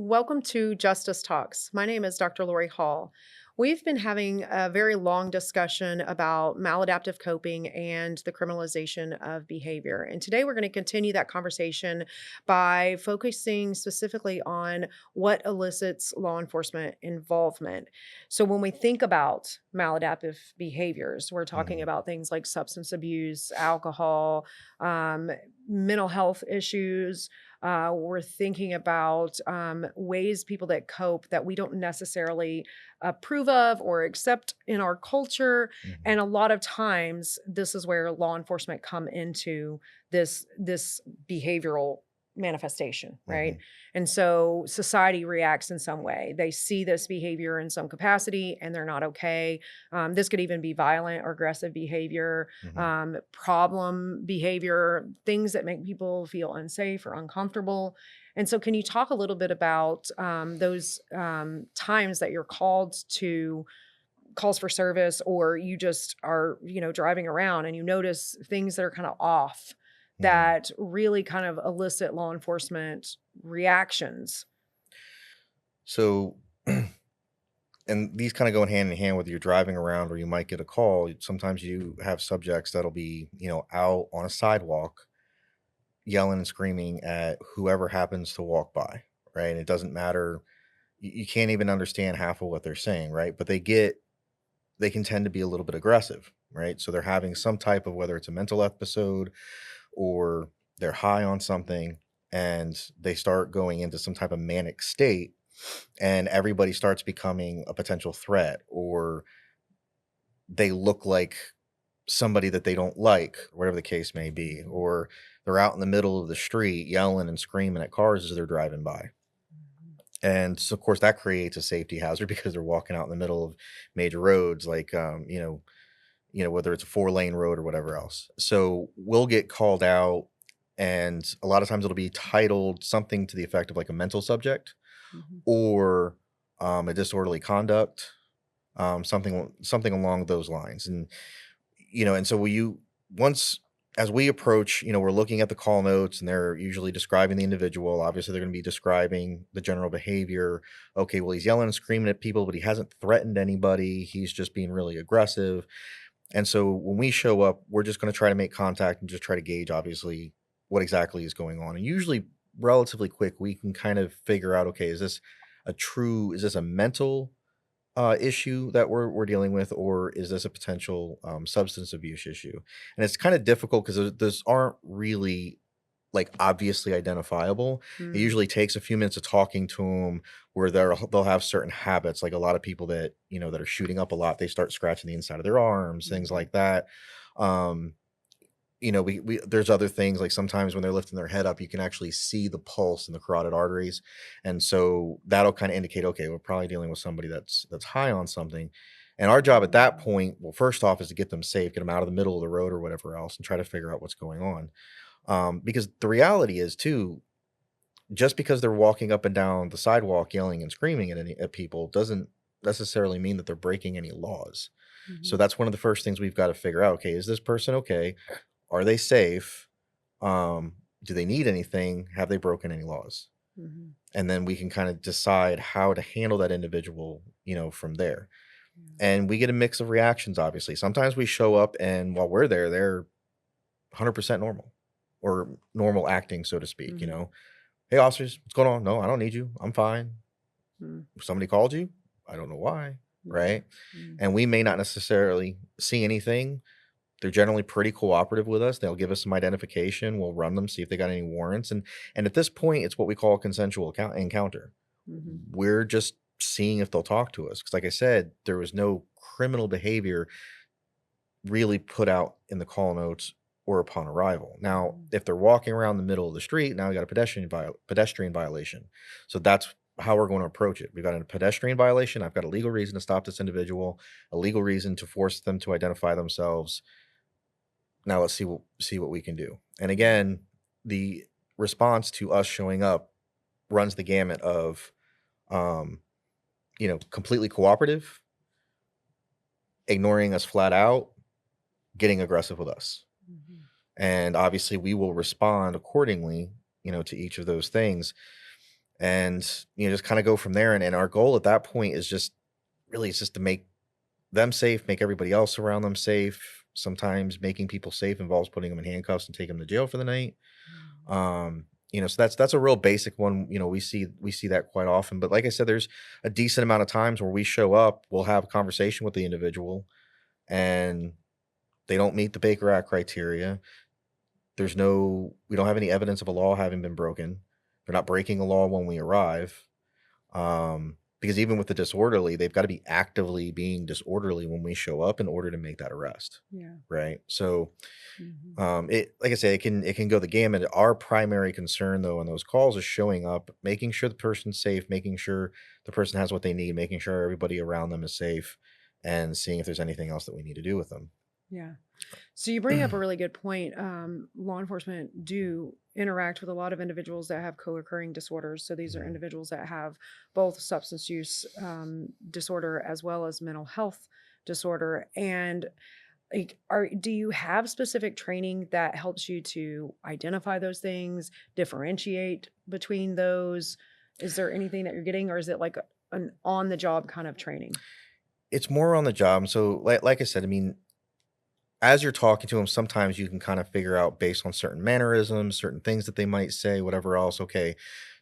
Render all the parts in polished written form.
Welcome to Justice Talks. My name is Dr. Lori Hall. We've been having a very long discussion about maladaptive coping and the criminalization of behavior. And today we're going to continue that conversation by focusing specifically on what elicits law enforcement involvement. So, when we think about maladaptive behaviors, we're talking Mhm. about things like substance abuse, alcohol, um, mental health issues. We're thinking about ways people that cope that we don't necessarily approve of or accept in our culture. Mhm. And a lot of times, this is where law enforcement come into this behavioral manifestation, right? Mhm. And so society reacts in some way. They see this behavior in some capacity and they're not okay. This could even be violent or aggressive behavior, Mhm. problem behavior, things that make people feel unsafe or uncomfortable. And so, can you talk a little bit about those times that you're called to calls for service, or you just are, driving around and you notice things that are kind of off Mhm. that really kind of elicit law enforcement reactions? So, and these kind of go hand in hand with you driving around or you might get a call. Sometimes you have subjects that'll be, out on a sidewalk yelling and screaming at whoever happens to walk by, right? And it doesn't matter. You can't even understand half of what they're saying, right? But they can tend to be a little bit aggressive, right? So they're having some type of, whether it's a mental episode or they're high on something, and they start going into some type of manic state, and everybody starts becoming a potential threat, or they look like somebody that they don't like, whatever the case may be, or they're out in the middle of the street yelling and screaming at cars as they're driving by. And so, of course, that creates a safety hazard because they're walking out in the middle of major roads, like whether it's a 4-lane road or whatever else. So we'll get called out, and a lot of times it'll be titled something to the effect of like a mental subject, Mhm. or a disorderly conduct, something along those lines. And so once as we approach, we're looking at the call notes, and they're usually describing the individual. Obviously, they're going to be describing the general behavior. Okay, well, he's yelling and screaming at people, but he hasn't threatened anybody. He's just being really aggressive. And so when we show up, we're just going to try to make contact and just try to gauge, obviously, what exactly is going on. And usually, relatively quick, we can kind of figure out, okay, is this a mental issue that we're dealing with, or is this a potential substance abuse issue? And it's kind of difficult because those aren't really like obviously identifiable. It Mm, usually takes a few minutes of talking to them, where they'll have certain habits, like a lot of people that that are shooting up a lot, they start scratching the inside of their arms, things mhm, like that. Um, we there's other things, like sometimes when they're lifting their head up, you can actually see the pulse in the carotid arteries, and so that'll kind of indicate, okay, we're probably dealing with somebody that's high on something. And our job at that mm, point, well, first off, is to get them safe, get them out of the middle of the road or whatever else, and try to figure out what's going on. Because the reality is too, just because they're walking up and down the sidewalk yelling and screaming at people doesn't necessarily mean that they're breaking any laws. So mhm, that's one of the first things we've got to figure out. Okay, is this person okay? Are they safe? Do they need anything? Have they broken any laws? mhm, And then we can kind of decide how to handle that individual, from there. yeah, And we get a mix of reactions, obviously. Sometimes we show up, and while we're there, they're 100% normal, or normal acting, so to speak. mhm, Hey, officers, what's going on? No, I don't need you. I'm fine. mm, Somebody called you. I don't know why. yeah, Right. mm, And we may not necessarily see anything. They're generally pretty cooperative with us. They'll give us some identification. We'll run them, see if they got any warrants, and at this point, it's what we call a consensual encounter. mhm, We're just seeing if they'll talk to us, because, like I said, there was no criminal behavior really put out in the call notes or upon arrival. Now, mhm, if they're walking around the middle of the street, now we got a pedestrian violation. So that's how we're going to approach it. We've got a pedestrian violation. I've got a legal reason to stop this individual, a legal reason to force them to identify themselves. Now let's see what we can do. And mhm, again, the response to us showing up runs the gamut of um, completely cooperative, ignoring us flat out, getting aggressive with us. mhm, And obviously we will respond accordingly, to each of those things. and just kind of go from there. And our goal at that point is just really, it's just to make them safe, make everybody else around them safe. Sometimes making people safe involves putting them in handcuffs and taking them to jail for the night. Mm. So that's a real basic one. We see that quite often. But like I said, there's a decent amount of times where we show up, we'll have a conversation with the individual, and they don't meet the Baker Act criteria. We don't have any evidence of a law having been broken. They're not breaking a law when we arrive. Because even with the disorderly, they've got to be actively being disorderly when we show up in order to make that arrest. Yeah. Right. So Mhm. it like I say, it can go the gamut. Our primary concern though on those calls is showing up, making sure the person's safe, making sure the person has what they need, making sure everybody around them is safe, and seeing if there's anything else that we need to do with them. Yeah. So you bring up a really good point. Law enforcement do interact with a lot of individuals that have co-occurring disorders. So these are Mhm. individuals that have both substance use disorder as well as mental health disorder. And like, do you have specific training that helps you to identify those things, differentiate between those? Is there anything that you're getting, or is it like an on-the-job kind of training? It's more on the job. So like I said, I mean, as you're talking to them, sometimes you can kind of figure out based on certain mannerisms, certain things that they might say, whatever else. Okay,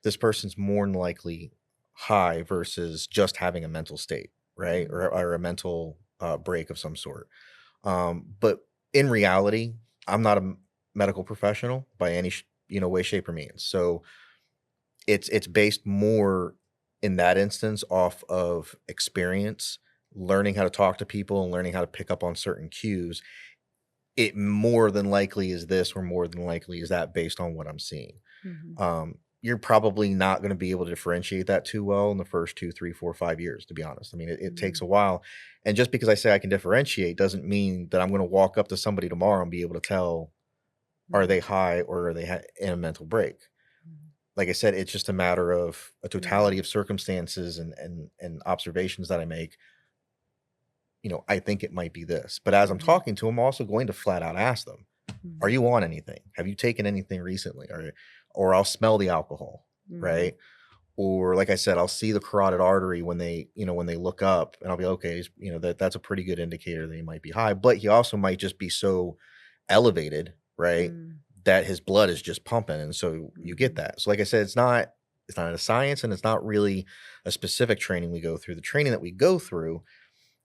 this person's more than likely high versus just having a mental state, right? Mhm. Or a mental break of some sort. But in reality, I'm not a medical professional by any way, shape, or means. So it's based more in that instance off of experience, learning how to talk to people and learning how to pick up on certain cues. It more than likely is this, or more than likely is that, based on what I'm seeing. Mhm. You're probably not going to be able to differentiate that too well in the first 2, 3, 4, 5 years, to be honest. I mean, it takes Mhm. a while. And just because I say I can differentiate doesn't mean that I'm going to walk up to somebody tomorrow and be able to tell, are Mhm. they high or are they in a mental break? Mhm. Like I said, it's just a matter of a Yeah. totality of circumstances and observations that I make. I think it might be this. But as I'm Mhm. talking to them, I'm also going to flat out ask them, are Mhm. you on anything? Have you taken anything recently? Or I'll smell the alcohol, Mhm. right? Or like I said, I'll see the carotid artery when they look up, and I'll be okay, that's a pretty good indicator that he might be high, but he also might just be so elevated, right? Mm. That his blood is just pumping. And so you get Mhm. that. So like I said, it's not a science, and it's not really a specific training we go through. The training that we go through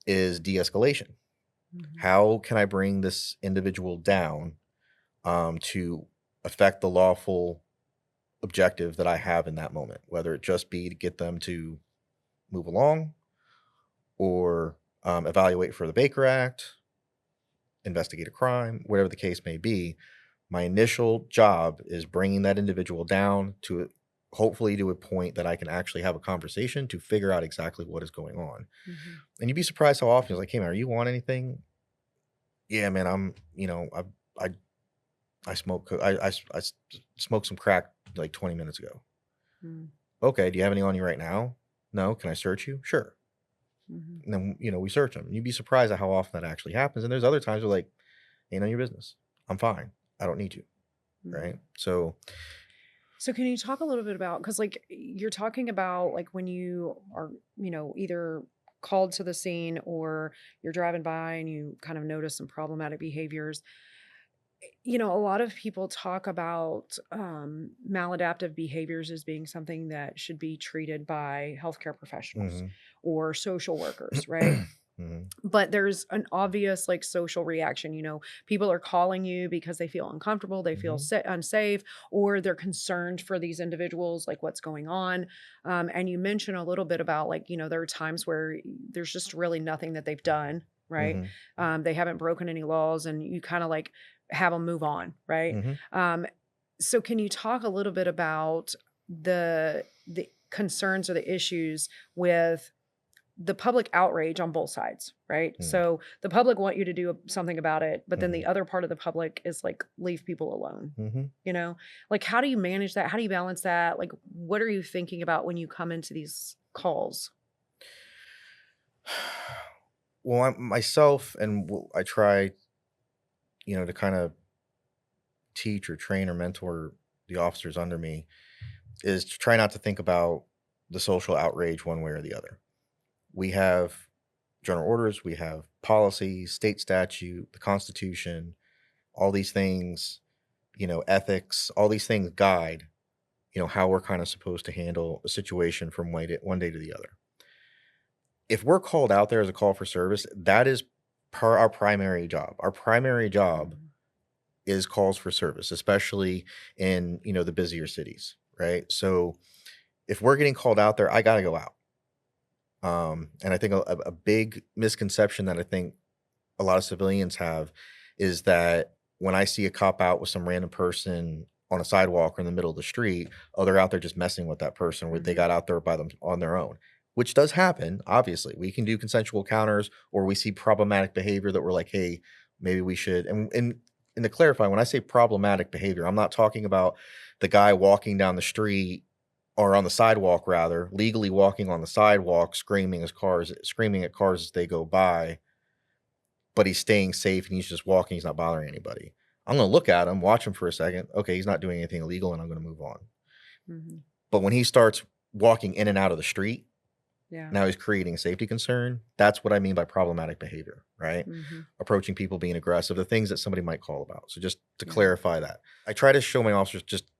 is de-escalation. Mhm. How can I bring this individual down to affect the lawful objective that I have in that moment, whether it just be to get them to move along, or evaluate for the Baker Act, investigate a crime, whatever the case may be. My initial job is bringing that individual down to, hopefully, to a point that I can actually have a conversation to figure out exactly what is going on. Mhm. And you'd be surprised how often it's like, hey man, are you on anything? Yeah, man, I I smoke smoked some crack like 20 minutes ago. Mm. Okay, do you have any on you right now? No, can I search you? Sure. Mhm. And then, we search them. You'd be surprised at how often that actually happens. And there's other times where, like, ain't none of your business. I'm fine. I don't need you. Right. Mhm. So, So can you talk a little bit about, because like you're talking about like when you are, either called to the scene or you're driving by and you kind of notice some problematic behaviors. A lot of people talk about maladaptive behaviors as being something that should be treated by healthcare professionals mhm. or social workers, right? Mhm. But there's an obvious like social reaction. People are calling you because they feel uncomfortable, they feel Mhm. unsafe, or they're concerned for these individuals, like what's going on. And you mentioned a little bit about like, there are times where there's just really nothing that they've done, right? Mhm. They haven't broken any laws, and you kind of like have them move on, right? Mhm. um, so can you talk a little bit about the concerns or the issues with the public outrage on both sides, right? Mhm. So the public want you to do something about it, but then Mhm. the other part of the public is like, leave people alone. Mhm. You know, like how do you manage that? How do you balance that? Like, what are you thinking about when you come into these calls? Well, I'm myself, and I try, to kind of teach or train or mentor the officers under me. is to try not to think about the social outrage one way or the other. We have general orders, we have policies, state statute, the Constitution, all these things, ethics, all these things guide, how we're kind of supposed to handle a situation from one day to the other. If we're called out there as a call for service, that is our primary job. Our primary job Mhm. is calls for service, especially in, the busier cities, right? So if we're getting called out there, I got to go out. And I think a big misconception that I think a lot of civilians have is that when I see a cop out with some random person on a sidewalk or in the middle of the street, oh, they're out there just messing with that person where they Mhm. got out there by them on their own, which does happen. Obviously, we can do consensual counters, or we see problematic behavior that we're like, hey, maybe we should. And to clarify, when I say problematic behavior, I'm not talking about the guy walking down the street or on the sidewalk rather, legally walking on the sidewalk, screaming at cars as they go by, but he's staying safe and he's just walking, he's not bothering anybody. I'm gonna look at him, watch him for a second. Okay, he's not doing anything illegal, and I'm gonna move on. Mhm. But when he starts walking in and out of the street, Yeah. now he's creating a safety concern. That's what I mean by problematic behavior, right? Mhm. Approaching people, being aggressive, the things that somebody might call about. So just to Yeah. clarify that, I try to show my officers just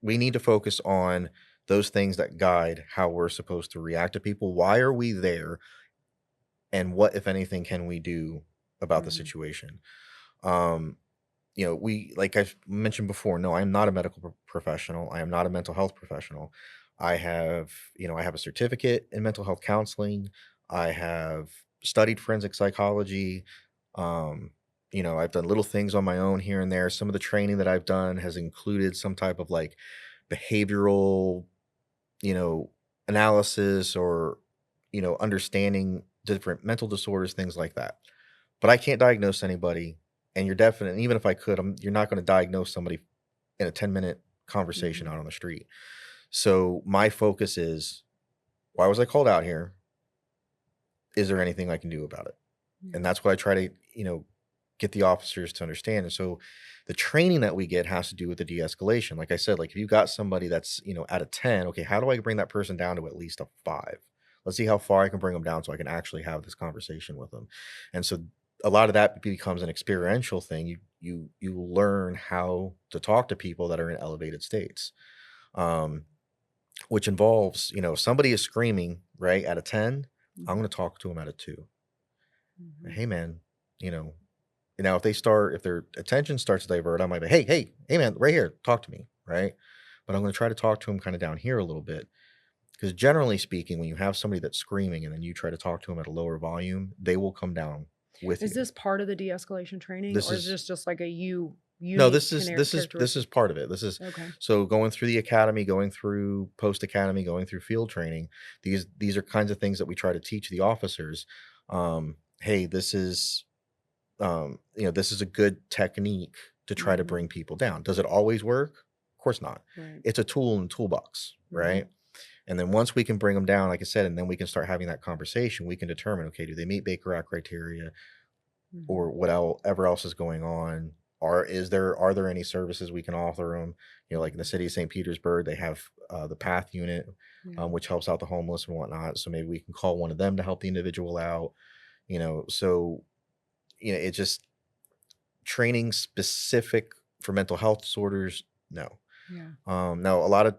we need to focus on those things that guide how we're supposed to react to people. Why are we there? And what, if anything, can we do about the Mhm. situation? Um, we like I've mentioned before, no, I am not a medical professional. I am not a mental health professional. I have a certificate in mental health counseling. I have studied forensic psychology. Um, I've done little things on my own here and there. Some of the training that I've done has included some type of like behavioral, you know, analysis or, understanding different mental disorders, things like that. But I can't diagnose anybody. And you're definitely, even if I could, you're not going to diagnose somebody in a 10-minute conversation Mhm. out on the street. So my focus is, why was I called out here? Is there anything I can do about it? And Yeah. that's what I try to, get the officers to understand. And so the training that we get has to do with the de-escalation. Like I said, like if you got somebody that's, out of 10, okay, how do I bring that person down to at least a 5? Let's see how far I can bring them down so I can actually have this conversation with them. And so a lot of that becomes an experiential thing. You learn how to talk to people that are in elevated states. Um, which involves, if somebody is screaming, right, at a 10, I'm Mhm. going to talk to them at a 2. Mhm. Hey man, you know, now if their attention starts to divert, I might be, hey, man, right here, talk to me, right? But I'm going to try to talk to him kind of down here a little bit because generally speaking, when you have somebody that's screaming and then you try to talk to them at a lower volume, they will come down with Is you. this part of the de-escalation training, This or is is this just like a no, unique this is this is this is characteristic? part of it. This is Okay. so going through the academy, going through post academy, going through field training. These are kinds of things that we try to teach the officers. Hey, this is a good technique to try to Mhm. bring people down. Does it always work? Of course not. Right. It's a tool in the toolbox, Mhm. right? And then once we can bring them down, like I said, and then we can start having that conversation, we can determine, okay, do they meet Baker Act criteria or Mhm. whatever else is going on? Are there any services we can offer them? Like in the Mhm. city of St. Petersburg, they have the PATH unit, Yeah. which helps out the homeless and whatnot. So maybe we can call one of them to help the individual out. So it's just training specific for mental health disorders, no. Yeah. Now a lot of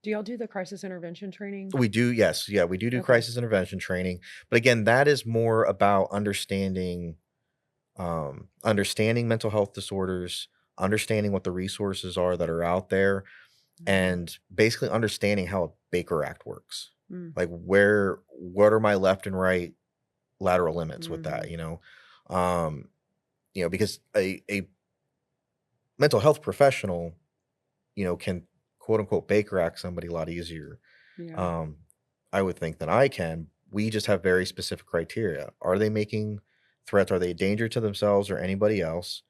Do y'all do the crisis intervention training? we do, yes, yeah, we do Okay. crisis intervention training, but again, that is more about understanding mental health disorders, understanding what the resources are that are out there, Mhm. and basically understanding how a Baker Act works. Mm. Like what are my left and right lateral limits with that, Mhm. Um, because a mental health professional, can quote unquote Baker Act somebody a lot easier, Yeah. um, I would think, than I can. We just have very specific criteria. Are they making threats? Are they a danger to themselves or anybody else?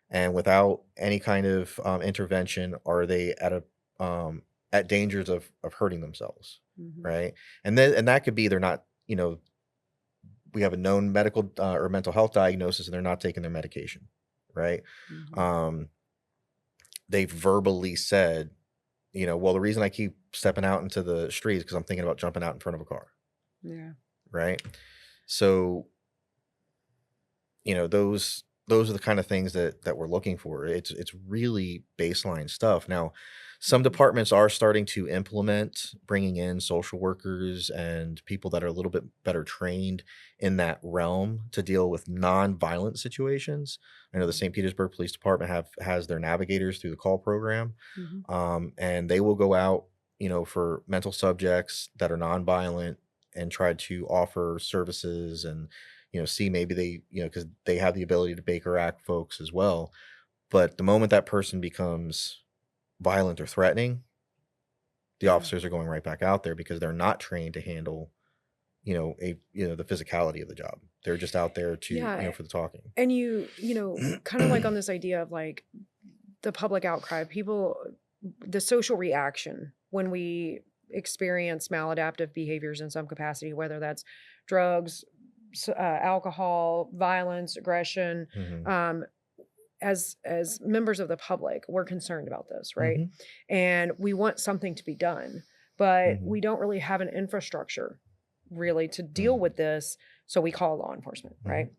And without any kind of intervention, are they at dangers of hurting themselves? Mhm. Right. And that could be they're not, we have a known medical or mental health diagnosis and they're not taking their medication. Right. Mhm. Um, they've verbally said, well, the reason I keep stepping out into the street is because I'm thinking about jumping out in front of a car, Yeah. right? So, those are the kind of things that we're looking for. It's really baseline stuff. Now, some Mhm. departments are starting to implement bringing in social workers and people that are a little bit better trained in that realm to deal with non-violent situations. I know the St. Petersburg Police Department has their navigators through the call program, Mhm. and they will go out, for mental subjects that are nonviolent and try to offer services and see maybe they, because they have the ability to Baker Act folks as well. But the moment that person becomes violent or threatening, the Yeah. officers are going right back out there because they're not trained to handle, the physicality of the job. They're just out there to, Yeah. for the talking. And kind of like on this idea of like the public outcry, the social reaction when we experience maladaptive behaviors in some capacity, whether that's drugs, alcohol, violence, aggression. Mhm. Um, as members of the public, we're concerned about this, right? Mhm. And we want something to be done, but Mhm. we don't really have an infrastructure really to deal Mhm. with this. So we call law enforcement, Mhm. right?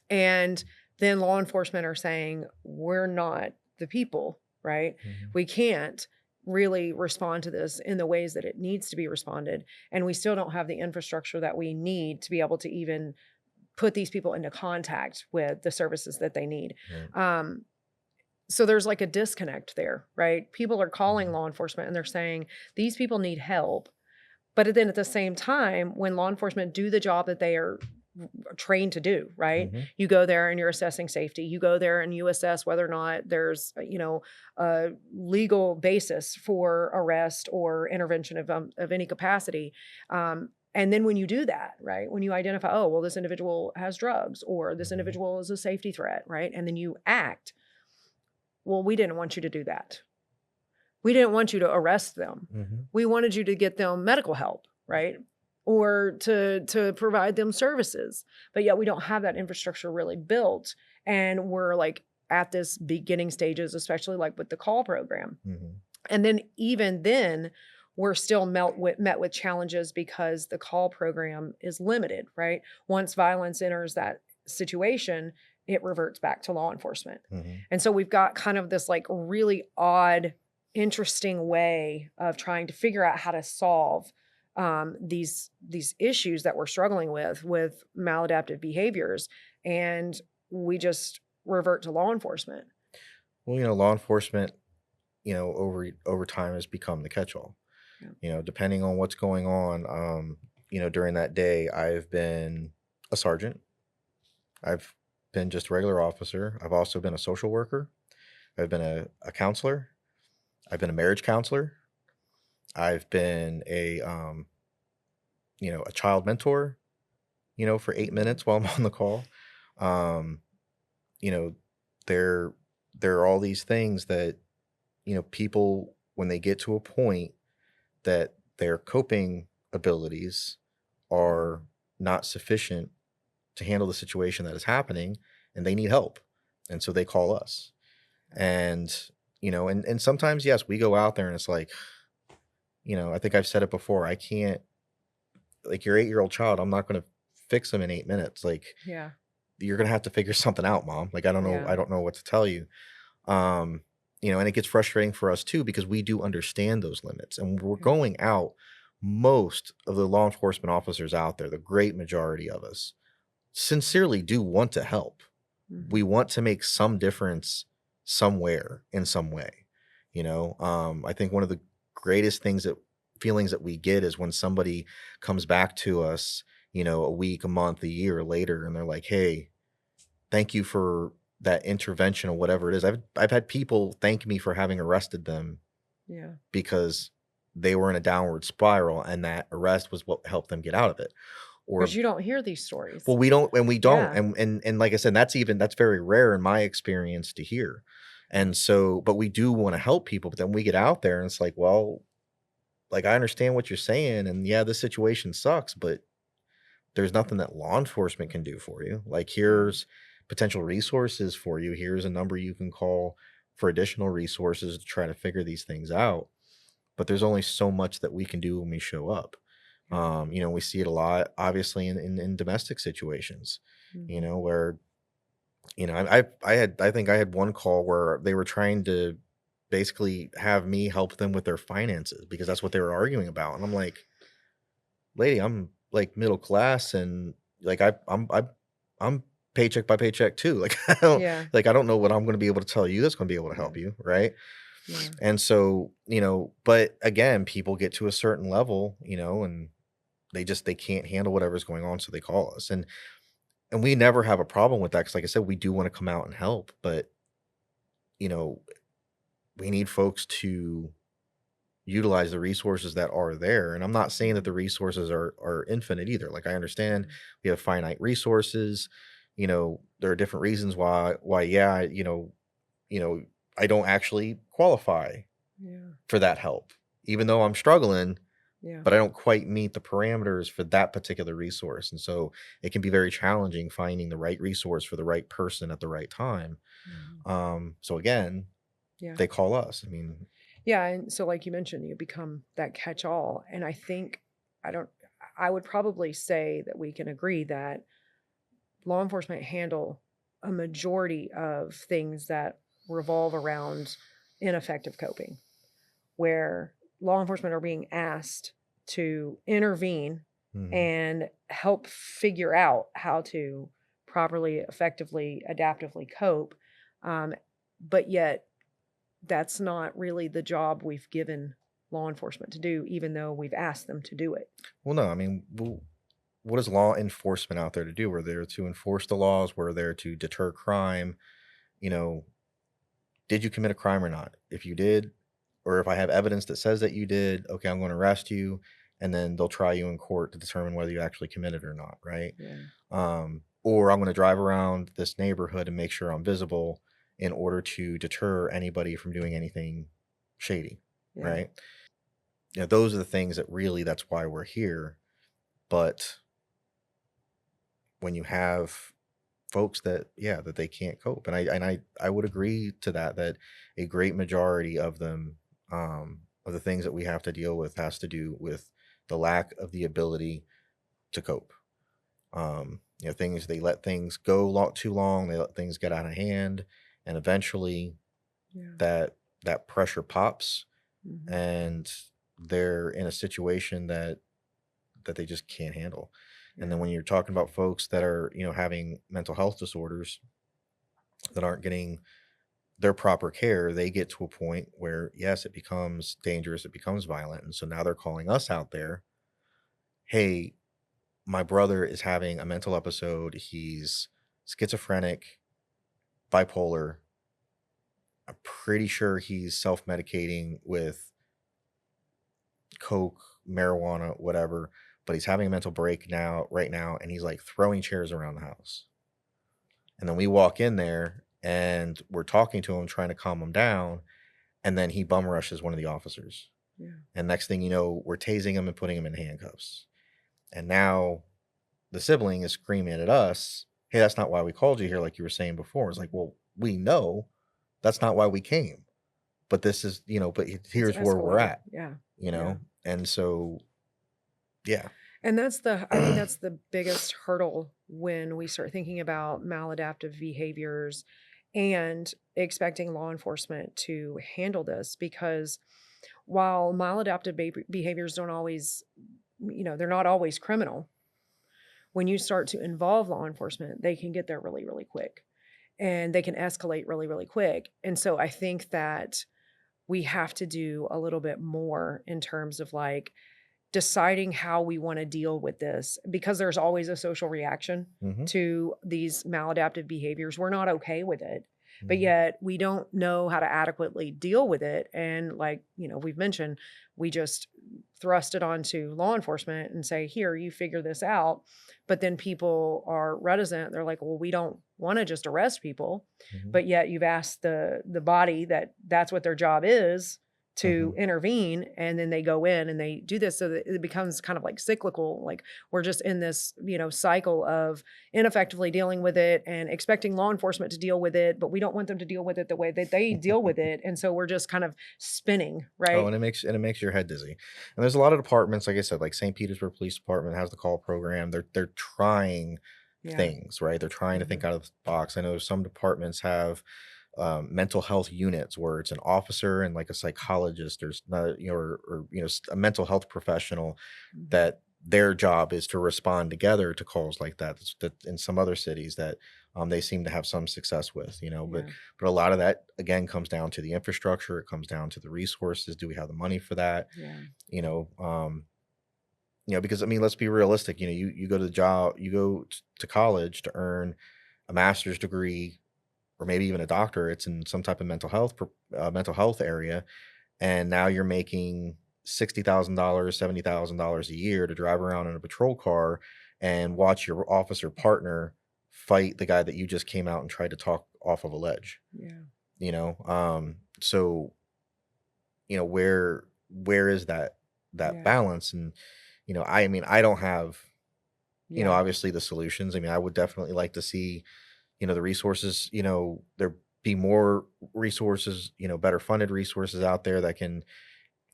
And then law enforcement are saying, we're not the people, right? Mhm. We can't really respond to this in the ways that it needs to be responded. And we still don't have the infrastructure that we need to be able to even put these people into contact with the services that they need. Right. Um, so there's like a disconnect there, right? People are calling Mhm. law enforcement and they're saying these people need help. But then at the same time, when law enforcement do the job that they are trained to do, right? Mhm. You go there and you're assessing safety. You go there and you assess whether or not there's, a legal basis for arrest or intervention of any capacity. And then when you do that, right? When you identify, oh, well, this individual has drugs or this Mhm. individual is a safety threat, right? And then you act. Well, we didn't want you to do that. We didn't want you to arrest them. Mhm. We wanted you to get them medical help, right? Or to provide them services. But yet we don't have that infrastructure really built. And we're like at this beginning stages, especially like with the call program. Mhm. And then even then, we're still met with challenges because the call program is limited, right? Once violence enters that situation, it reverts back to law enforcement. Mhm. And so we've got kind of this like really odd, interesting way of trying to figure out how to solve these issues that we're struggling with maladaptive behaviors, and we just revert to law enforcement. Well, law enforcement, over time has become the catch-all. Yeah. Depending on what's going on, during that day, I've been a sergeant. I've been just a regular officer. I've also been a social worker. I've been a counselor. I've been a marriage counselor. I've been a child mentor, for 8 minutes while I'm on the call. Um, you know, there, there are all these things that, people, when they get to a point that their coping abilities are not sufficient to handle the situation that is happening and they need help. And so they call us. And, and sometimes, yes, we go out there and it's like, I think I've said it before. I can't, like, your 8-year-old child, I'm not going to fix them in 8 minutes. Like, Yeah. you're going to have to figure something out, mom. Like, I don't know. Yeah. I don't know what to tell you. Um, and it gets frustrating for us too, because we do understand those limits and we're Yeah. going out. Most of the law enforcement officers out there, the great majority of us, sincerely do want to help. We Mhm. want to make some difference somewhere in some way. I think one of the greatest feelings that we get is when somebody comes back to us, a week, a month, a year later, and they're like, "Hey, thank you for that intervention," or whatever it is. I've had people thank me for having arrested them Yeah. because they were in a downward spiral, and that arrest was what helped them get out of it. But Or, you don't hear these stories. well, we don't, Yeah. and like I said, that's very rare in my experience to hear. And so, but we do want to help people, but then we get out there and it's like, well, like, I understand what you're saying, and yeah, this situation sucks, but there's nothing that law enforcement can do for you. Like, Yeah. here's potential resources for you. Here's a number you can call for additional resources to try to figure these things out. but there's only so much that we can do when we show up. Yeah. We see it a lot, obviously, in domestic situations, Mhm. where I think I had one call where they were trying to basically have me help them with their finances because that's what they were arguing about, and I'm like, lady, I'm like middle class and like I'm paycheck by paycheck too. Like Yeah. I don't know what I'm going to be able to tell you that's going to be able to Yeah. help you, right? Yeah. And so, but again, people get to a certain level, and they can't handle whatever's going on, so they call us. And we never have a problem with that cuz like I said, we do want to come out and help, but you know, we need folks to utilize the resources that are there. And I'm not saying that Mhm. the resources are infinite either. Like I understand Yeah. we have finite resources. There are different reasons why yeah, I don't actually qualify Yeah. for that help. Even though I'm struggling, Yeah. but I don't quite meet the parameters for that particular resource. And so it can be very challenging finding the right resource for the right person at the right time. Mhm. So again, Yeah. they call us. I mean, Yeah, and so like you mentioned, you become that catch-all, and I think I don't I would probably say that we can agree that law enforcement handle a majority of things that revolve around ineffective coping, where law enforcement are being asked to intervene mhm. and help figure out how to properly, effectively, adaptively cope. Um, but yet, that's not really the job we've given law enforcement to do, even though we've asked them to do it. Well, no, I mean, what is law enforcement out there to do? We're there to enforce the laws. We're there to deter crime. You know, did you commit a crime or not? If you did, or if I have evidence that says that you did, okay, I'm going to arrest you, and then they'll try you in court to determine whether you actually committed or not, right? Yeah, Or I'm going to drive around this neighborhood and make sure I'm visible in order to deter anybody from doing anything shady, yeah, right? Those are the things that really that's why we're here. But when you have folks that yeah that they can't cope, and I would agree to that a great majority of them, of the things that we have to deal with has to do with the lack of the ability to cope. Things they let things go too long, they let things get out of hand, and eventually yeah, that pressure pops, mhm, and they're in a situation that they just can't handle. And then yeah, when you're talking about folks that are, having mental health disorders that aren't getting their proper care, they get to a point where, yes, it becomes dangerous, it becomes violent. And so now they're calling us out there. Hey, my brother is having a mental episode. He's schizophrenic, bipolar. I'm pretty sure he's self medicating with coke, marijuana, whatever, but he's having a mental break now, right now, and he's like throwing chairs around the house. And then we walk in there and we're talking to him, trying to calm him down. And then he bum rushes one of the officers. yeah, And next thing you know, we're tasing him and putting him in handcuffs. And now the sibling is screaming at us, hey, that's not why we called you here, like you were saying before. It's like, mhm. well, we know that's not why we came. But this is, but It's here's where we're escalated. at, Yeah, you yeah. know? And so, yeah. And I think that's the biggest hurdle when we start thinking about maladaptive behaviors and expecting law enforcement to handle this because while maladaptive behaviors don't always, they're not always criminal. When you start to involve law enforcement, they can get there really, really quick and they can escalate really, really quick. And so I think that we have to do a little bit more in terms of like deciding how we want to deal with this because there's always a social reaction Hmm. to these maladaptive behaviors. We're not okay with it, but Hmm. yet we don't know how to adequately deal with it. And like, we've mentioned, we just thrust it onto law enforcement and say, here, you figure this out. But then people are reticent. They're like, well, we don't want to just arrest people. Hmm. But yet you've asked the body that's what their job is to Mhm. intervene, and then they go in and they do this, so that it becomes kind of like cyclical. Like, we're just in this, cycle of ineffectively dealing with it and expecting law enforcement to deal with it, but we don't want them to deal with it the way that they deal with it, and so we're just kind of spinning, Oh, right? and it makes your head dizzy. And there's a lot of departments, like I said, like St. Petersburg Police Department has the call program. They're trying Yeah. things, right? They're trying to think Mhm. out of the box. I know some departments have mental health units where it's an officer and like a psychologist. There's not, a mental health professional Mhm. that their job is to respond together to calls like that. That in some other cities that they seem to have some success with, but Yeah. a lot of that again comes down to the infrastructure. It comes down to the resources. Do we have the money for that? Yeah. You know, um, because I mean, let's be realistic. You go to the job, you go to college to earn a master's degree or maybe even a doctorate in some type of mental health area, and now you're making $60,000, $70,000 a year to drive around in a patrol car and watch your officer partner fight the guy that you just came out and tried to talk off of a ledge. Yeah. So where is that Yeah. balance? And I mean, I don't have Yeah. obviously the solutions. I mean, I would definitely like to see the resources, there be more resources, better funded resources out there that can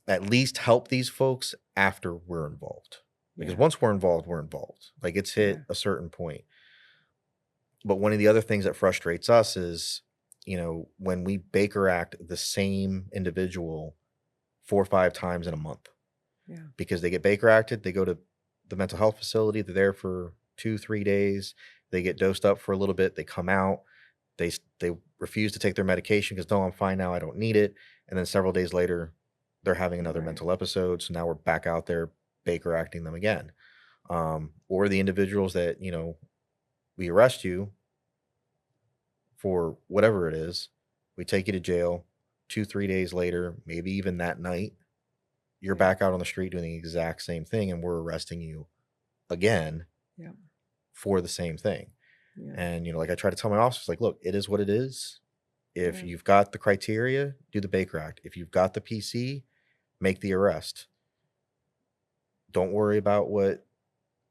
at least help these folks after we're involved. Because Yeah. once we're involved, we're involved. Like it's Yeah. hit a certain point. But one of the other things that frustrates us is, when we Baker Act the same individual 4 or 5 times in a month Yeah. because they get Baker acted, they go to the mental health facility, they're there for 2, 3 days, they get dosed up for a little bit, they come out, they refuse to take their medication because no, I'm fine now, I don't need it. And then several days later, they're having another Right. mental episode. So now we're back out there Baker acting them again. Or the individuals that, we arrest you for whatever it is, we take you to jail 2, 3 days later, maybe even that night, you're Yeah. back out on the street doing the exact same thing, and we're arresting you again Yeah. for the same thing. Yeah. And, like I try to tell my officers, like, look, it is what it is. If Yeah. you've got the criteria, do the Baker Act. If you've got the PC, make the arrest. Don't worry about what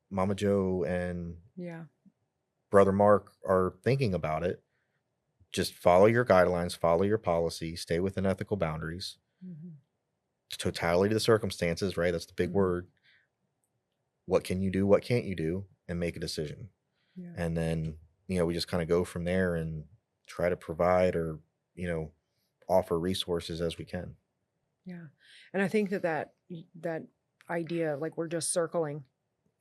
Mama Joe and Yeah. Brother Mark are thinking about it. Just follow your guidelines, follow your policy, stay within ethical boundaries. Mhm. Totality of the circumstances, right? That's the big Mhm. word. What can you do? What can't you do? And make a decision. Yeah. And then, we just kind of go from there and try to provide or, you know, offer resources as we can. Yeah. And I think that idea, like, we're just circling,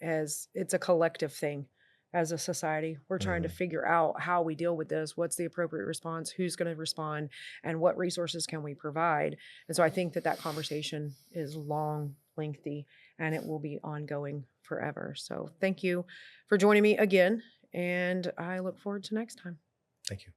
as it's a collective thing as a society. We're trying to Mhm. figure out how we deal with this, what's the appropriate response, who's going to respond, and what resources can we provide. And so I think that conversation is long, lengthy, and it will be ongoing forever. So thank you for joining me again, and I look forward to next time. Thank you.